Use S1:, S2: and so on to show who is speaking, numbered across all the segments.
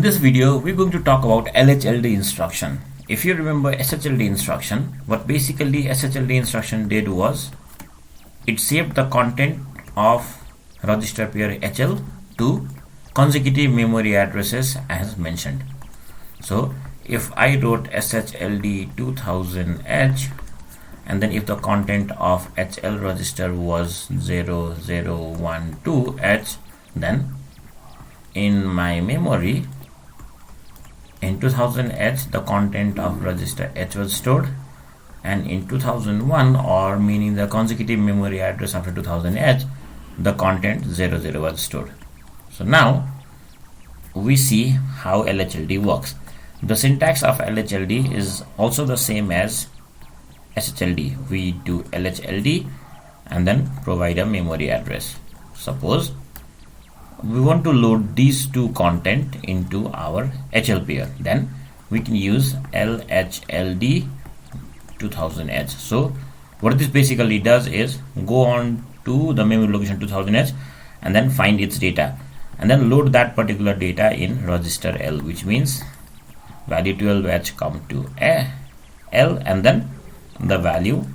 S1: this video, we're going to talk about LHLD instruction. If you remember SHLD instruction, what basically SHLD instruction did was it saved the content of register pair HL to consecutive memory addresses as mentioned. So if I wrote SHLD 2000H and then if the content of HL register was 0012H, then in my memory in 2000H the content of register H was stored, and in 2001, or meaning the consecutive memory address after 2000H, the content 00 was stored. So now we see how LHLD works. The syntax of LHLD is also the same as SHLD. We do LHLD and then provide a memory address. Suppose we want to load these two content into our HL pair, then we can use LHLD 2000H. So what this basically does is go on to the memory location 2000H and then find its data and then load that particular data in register L, which means value 12H come to L and then the value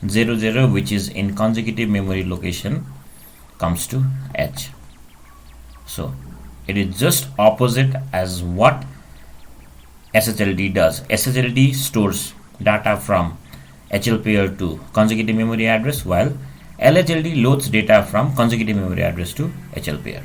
S1: 00, which is in consecutive memory location, comes to H. So it is just opposite as what SHLD does. SHLD stores data from HL pair to consecutive memory address, while LHLD loads data from consecutive memory address to HL pair.